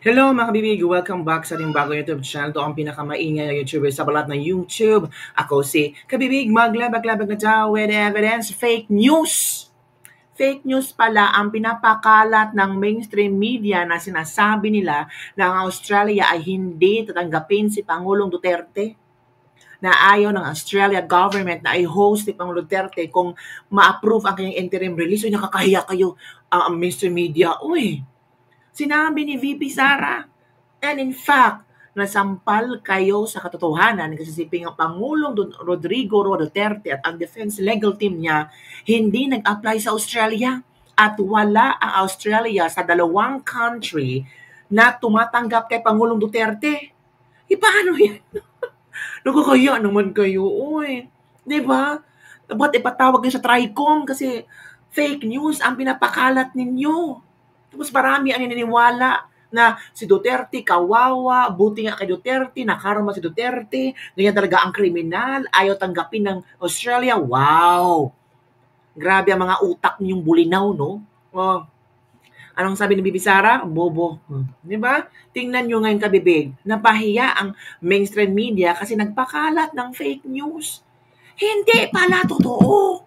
Hello mga kabibig! Welcome back sa ating bagong YouTube channel. Ito ang pinakamaingay na YouTuber sa balat ng YouTube. Ako si Kabibig, maglabag-labag na tayo with evidence. Fake news! Fake news pala ang pinapakalat ng mainstream media na sinasabi nila na ang Australia ay hindi tatanggapin si Pangulong Duterte, na ayaw ng Australia government na i-host ni Pangulong Duterte kung ma-approve ang kanyang interim release. Uy, nakakahiya kayo ang mainstream media. Uy, sinabi ni VP Sara. And in fact, nasampal kayo sa katotohanan kasi si Pangulong Rodrigo Duterte at ang defense legal team niya hindi nag-apply sa Australia at wala ang Australia sa dalawang country na tumatanggap kay Pangulong Duterte. Paano yan? Nakakaya naman kayo, uy. Diba? Dapat ipatawag niyo sa TRICOM kasi fake news ang pinapakalat ninyo. Tapos marami ang naniniwala na si Duterte kawawa, buti nga kay Duterte, nakarma si Duterte, ganyan talaga ang kriminal, ayaw tanggapin ng Australia. Wow! Grabe ang mga utak niyong bulinaw, no? Oh. Anong sabi ni Bibi Sara? Bobo. Di ba? Tingnan nyo ngayon kabibig, napahiya ang mainstream media kasi nagpakalat ng fake news. Hindi pala totoo.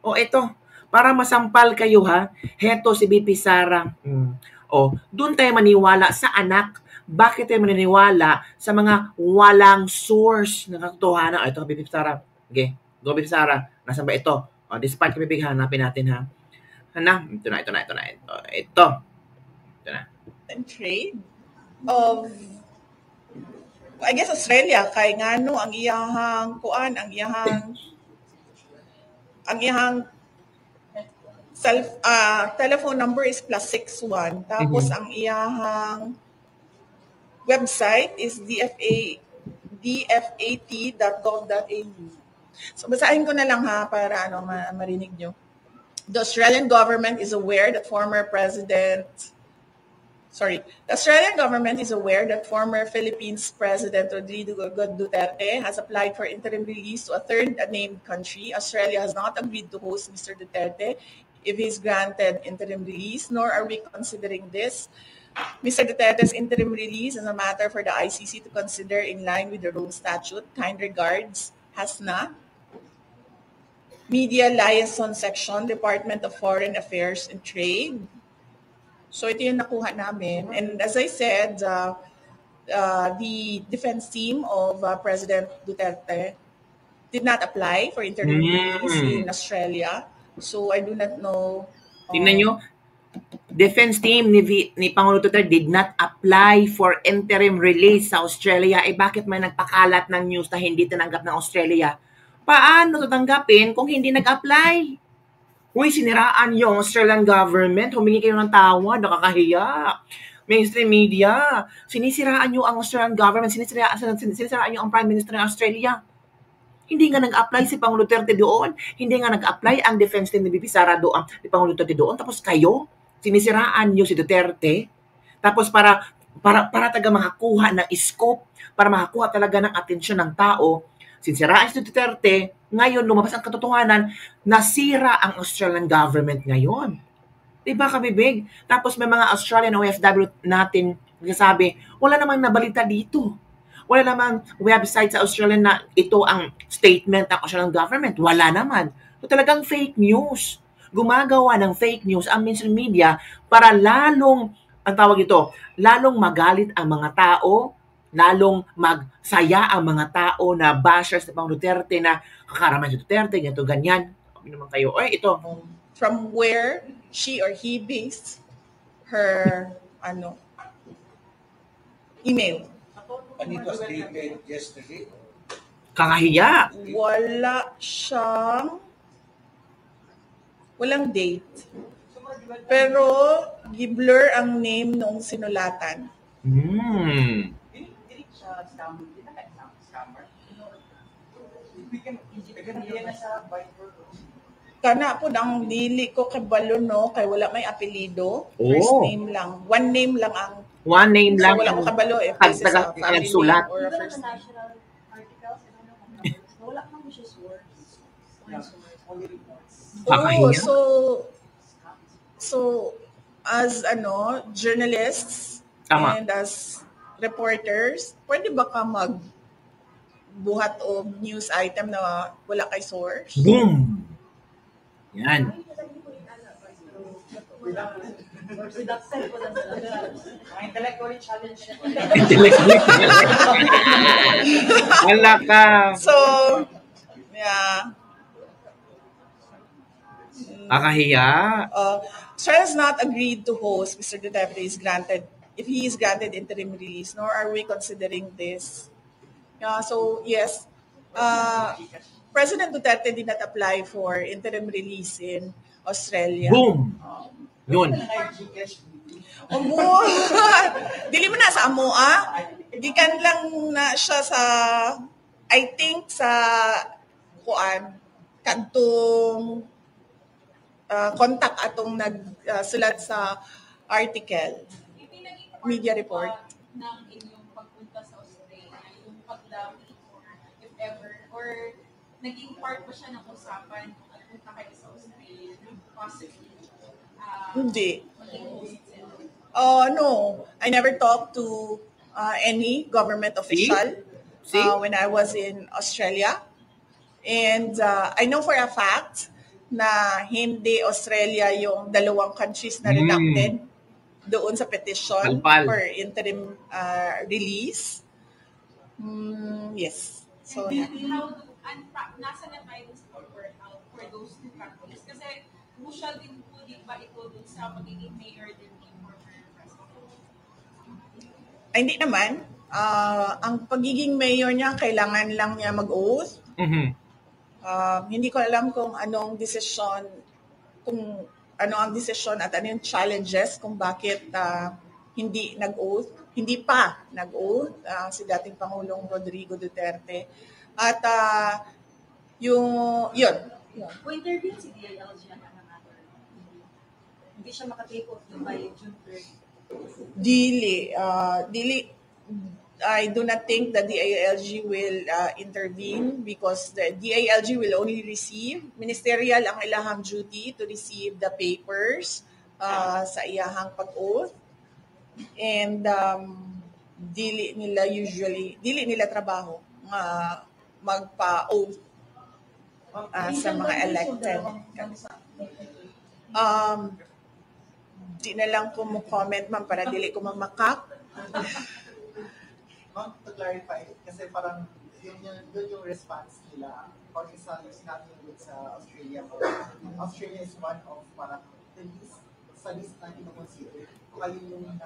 O ito, para masampal kayo ha, heto si BP Sara. O, doon tayo maniwala sa anak. Bakit tayo maniniwala sa mga walang source na katotohanan? O, ito, BP Sara. Okay, go BP Sara. Nasaan ba ito? O, despite kami hanapin natin ha. Ito na. Ito na. And trade of I guess Australia kay ngano ang iyahang kuan ang iyahang telephone number is +61 tapos ang iyahang website is dfat.gov.au. So basahin ko na lang ha para marinig nyo. The Australian government is aware that former Philippines President Rodrigo Duterte has applied for interim release to a third named country. Australia has not agreed to host Mr. Duterte if he is granted interim release, nor are we considering this. Mr. Duterte's interim release is a matter for the ICC to consider in line with the Rome Statute. Kind regards, Hasna. Media Liaison Section, Department of Foreign Affairs and Trade. So ito yung nakuha namin. And as I said, the defense team of President Duterte did not apply for interim release in Australia. So I do not know. Tingnan nyo, defense team ni Pangulo Duterte did not apply for interim release sa Australia. Bakit may nagpakalat ng news na hindi tinanggap ng Australia? Paano tatanggapin kung hindi nag-apply? Uy, siniraan yung Australian government, humingi kayo ng tawad, nakakahiya. Mainstream media, sinisiraan nyo ang Australian government, sinisiraan nyo ang Prime Minister ng Australia. Hindi nga nag-apply si Pangulo Duterte doon, hindi nga nag-apply ang defense team ni BP Sara doon, ni Pangulo Duterte doon, tapos kayo, sinisiraan nyo si Duterte, tapos para taga makakuha ng scope, para makakuha talaga ng atensyon ng tao, sinisiraan si Duterte, ngayon lumabas ang katotohanan, nasira ang Australian government ngayon. Diba kabibig? Tapos may mga Australian OFW natin nagsasabi, wala namang nabalita dito. Wala namang website sa Australia na ito ang statement ng Australian government. Wala naman. So talagang fake news. Gumagawa ng fake news ang mainstream media para lalong, ang tawag ito, lalong magalit ang mga tao, lalong magsaya ang mga tao na bashers ng Pangulong Duterte na kakaraman si Duterte, ganito, ganyan. Sabi naman kayo, ito. From where she or he based her email. And it was dated yesterday. Kakahiya. Walang date. Pero gi-blur ang name nung sinulatan. Kana po ang dili ko kay balon no kay wala may apelyido. First name lang. One name lang ang lang. Wala ko kabalo sa nagsulat or a first name. Wala kang siya source. So as journalists, Tama. And as reporters, pwede ba ka magbuhat o news item na wala kay source? Boom! Yan. Intellectually challenged. Wala ka. So, yeah. Kakahiya. Australia has not agreed to host Mr. Duterte if he is granted interim release, nor are we considering this. So, yes, President Duterte did not apply for interim release in Australia. Boom! Yun. Omo! Dili mo na sa amo, Gikan lang na siya sa, I think, sa kantong contact atong nagsulat sa article, media report. Ng inyong pagpunta sa Australia, yung pagdawi or if ever, or naging part ba siya ng usapan kung punta kayo sa Australia, possibly? Hindi. Maging host sila. No, I never talked to any government official See? when I was in Australia. And I know for a fact na hindi Australia yung dalawang countries na redacted doon sa petition Palpal. for interim release. Yes. So, yeah. Nasa na tayo sa workout for those two countries? Kasi crucial din po din ba ito dun sa magiging mayor din ni former president? Ay, hindi naman. Ang pagiging mayor niya, kailangan lang niya mag-oath. Hindi ko alam kung anong desisyon, kung ano ang desisyon at ano yung challenges kung bakit hindi pa nag-oath si dating Pangulong Rodrigo Duterte. At yun. Kung interview si DILG ang matter, hindi siya makatake off by June 3rd. Dili. I do not think that the DILG will intervene because the DILG will only receive, ministerial ang ilahang duty to receive the papers sa iyahang pag-oath. And dili nila trabaho magpa-oath sa mga elected. Di na lang ko mo comment, ma'am, para dili ko mamakak. Ma'am, to clarify, kasi parang yun yung response nila or isa yung sinabi nyo sa Australia. Australia is one of parang the list, sa list na kinoconsider. Kung kayo yung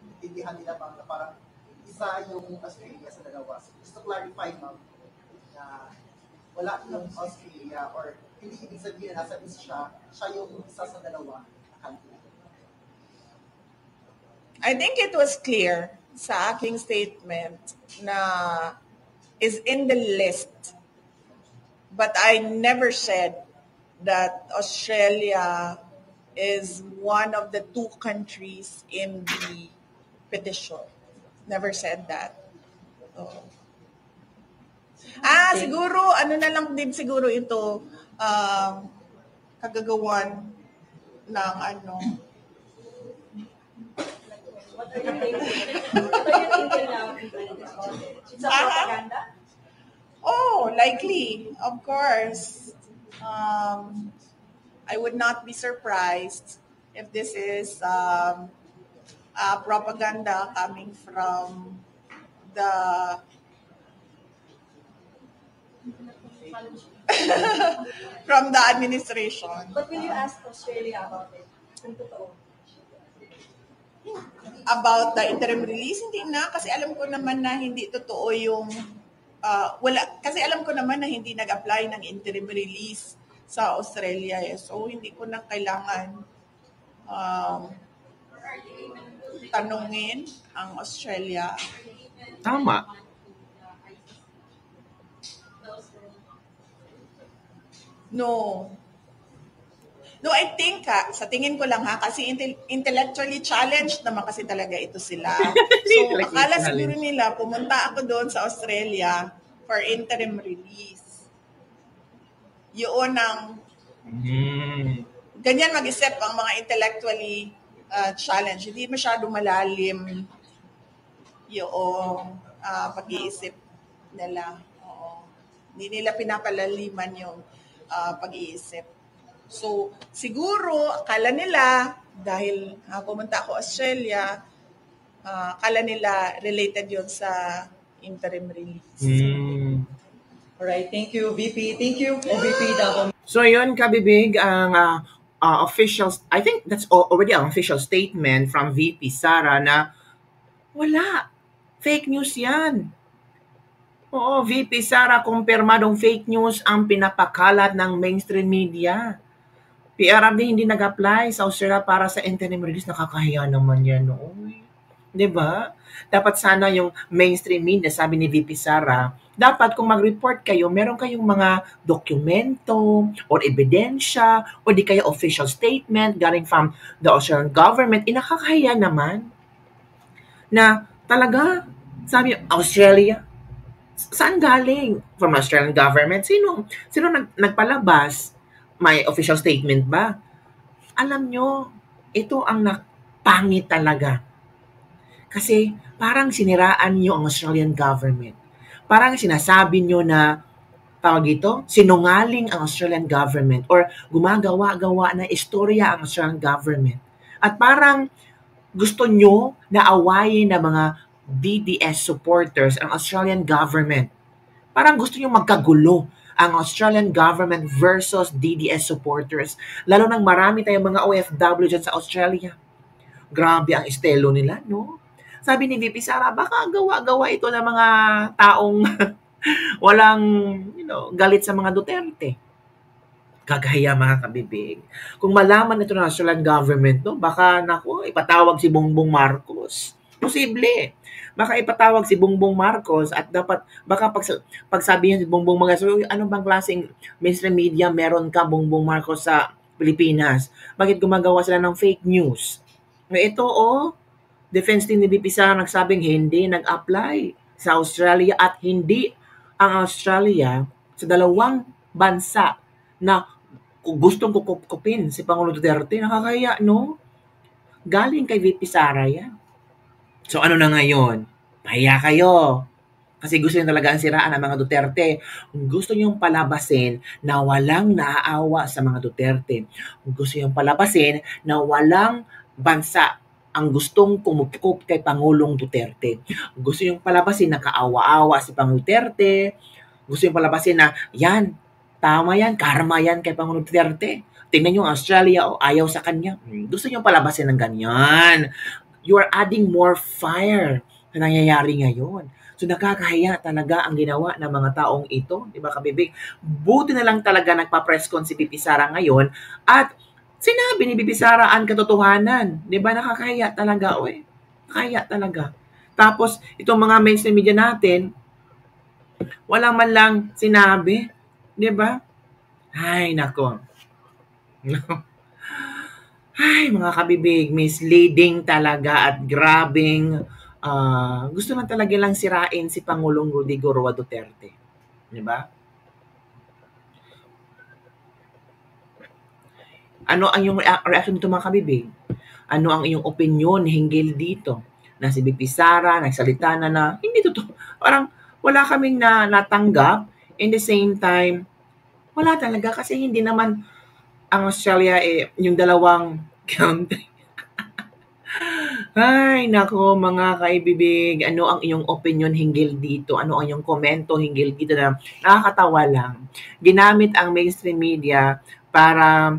intindihan nila bang na parang isa yung Australia sa dalawa. So, just to clarify, ma'am, na wala yung Australia or hindi ibig sabihin na nasa list siya yung isa sa dalawa country. I think it was clear sa aking statement na is in the list. But I never said that Australia is one of the two countries in the petition. Never said that. Siguro, ano na lang din siguro ito, kagagawan ng What are you thinking now? It's a propaganda? Oh, likely, of course. I would not be surprised if this is propaganda coming from the from the administration. But will you ask Australia about it? Kung totoo? About the interim release, hindi na. Kasi alam ko naman na hindi totoo yung kasi alam ko naman na hindi nag-apply ng interim release sa Australia. So, hindi ko na kailangan tanungin ang Australia. Tama. No, I think sa tingin ko lang kasi intellectually challenged naman kasi talaga ito sila. So, akala siguro nila, pumunta ako doon sa Australia for interim release. Yun ang ganyan mag-isip ang mga intellectually challenge. Hindi masyado malalim yung pag-iisip nila. Oo. Hindi nila pinapalaliman yung pag-iisip. So, siguro, akala nila, dahil pumunta ako Australia, akala nila related yon sa interim release. Alright, thank you, VP. Thank you, VP Davao. So yun, kabibig, ang official, I think that's already an official statement from VP Sara na wala. Fake news yan. Oo, VP Sara, kumpirmadong fake news ang pinapakalat ng mainstream media. PRRD hindi nag-apply sa Australia para sa interim release. Nakakahiya naman yan. Oy. 'Di ba? Dapat sana yung mainstream media, sabi ni VP Sara, dapat kung mag-report kayo, meron kayong mga dokumento or ebidensya o di kaya official statement galing from the Australian government. Nakakahiya naman na talaga, sabi, Australia, saan galing? From the Australian government? Sino nagpalabas? May official statement ba? Alam nyo, ito ang pangit talaga. Kasi parang siniraan nyo ang Australian government. Parang sinasabi nyo na, tawag ito, sinungaling ang Australian government or gumagawa-gawa na istorya ang Australian government. At parang gusto nyo na awayin ng mga DDS supporters ang Australian government. Parang gusto nyo magkagulo ang Australian government versus DDS supporters. Lalo nang marami tayong mga OFW dyan sa Australia. Grabe ang estelo nila, no? Sabi ni VP Sara, baka gawa-gawa ito ng mga taong walang, galit sa mga Duterte. Kagahiya mga kabibig. Kung malaman ito ng Australian government, no, baka, ipatawag si Bongbong Marcos. Posible. Baka ipatawag si Bongbong Marcos at baka pagsabihin si Bongbong Marcos, ano bang klaseng mainstream media meron ka, Bongbong Marcos, sa Pilipinas? Bakit gumagawa sila ng fake news? Ito, defense team ni VP Sara nagsabing hindi nag-apply sa Australia at hindi ang Australia sa dalawang bansa na gustong kukupin si Pangulong Duterte. Nakakahiya, no? Galing kay VP Sara yan. So ano na ngayon? Pahiya kayo. Kasi gusto nyo talaga ang siraan ng mga Duterte. Gusto nyo palabasin na walang naaawa sa mga Duterte. Gusto nyo palabasin na walang bansa ang gustong kumukup kay Pangulong Duterte. Gusto nyo palabasin na kaawa-awa si Pangulong Duterte. Gusto nyo palabasin na yan, tama yan, karma yan kay Pangulong Duterte. Tingnan nyo ang Australia, ayaw sa kanya. Gusto nyo palabasin ng ganyan. You are adding more fire na nangyayari ngayon. So nakakahiya talaga ang ginawa ng mga taong ito, di ba kabibig? Buti na lang talaga nagpa-press con si VP Sara ngayon at sinabi ni VP Sara ang katotohanan. Di ba nakakahiya talaga, Nakakahiya talaga. Tapos itong mga mainstream media natin, wala man lang sinabi, di ba? Ay, nako. Ay, mga kabibig, misleading talaga at grabing gusto man talaga lang sirain si Pangulong Rodrigo Roa Duterte. Di ba? Ano ang iyong reaction dito mga kabibig? Ano ang iyong opinion hinggil dito? Na si VP Sara, nagsalita na hindi totoo. Parang wala kaming natanggap. In the same time, wala talaga kasi hindi naman ang Australia yung dalawang country. Ay, nako mga kaibibig, ano ang iyong opinion hinggil dito? Ano ang iyong komento hinggil dito na nakakatawa lang? Ginamit ang mainstream media para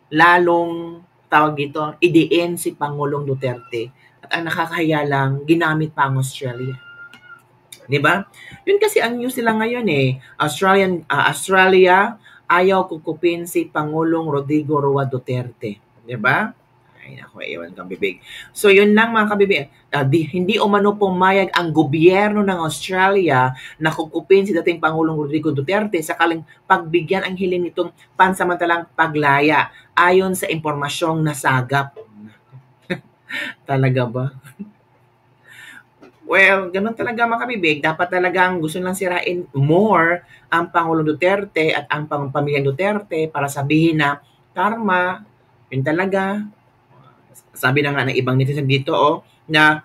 lalong, tawag dito, idiin si Pangulong Duterte. At ang nakakahiya lang, ginamit pa ang Australia. Diba? Yun kasi ang news nila ngayon Australia ayaw kukupin si Pangulong Rodrigo Roa Duterte. Diba? Ay, naku, iwan kang bibig. So, yun lang mga kabibig. Hindi umano pumayag ang gobyerno ng Australia na kukupin si dating Pangulong Rodrigo Duterte sakaling pagbigyan ang hiling nitong pansamantalang paglaya ayon sa impormasyong nasagap. Talaga ba? Well, ganun talaga mga kabibig. Dapat talagang gusto lang sirain more ang Pangulong Duterte at ang pamilyang Duterte para sabihin na karma, yun talaga, Sabi na nga ng ibang netizen dito, na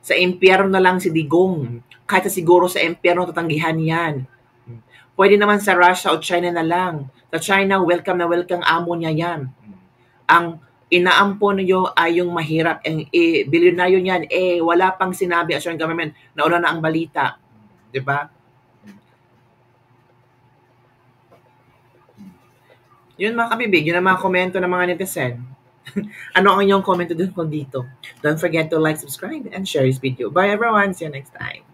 sa impyerno na lang si Digong. Kahit siguro sa impyerno tatanggihan yan. Pwede naman sa Russia o China na lang. Sa China, welcome na welcome amo niya yan. Ang inaampon nyo ay yung mahirap. Ang bilyonaryo niyan, wala pang sinabi Australian government, nauna na ang balita. Diba? Yun mga kabibig, yun ang mga komento ng mga netizen. Ano ang inyong komento dun dito? Don't forget to like, subscribe, and share this video. Bye everyone! See you next time.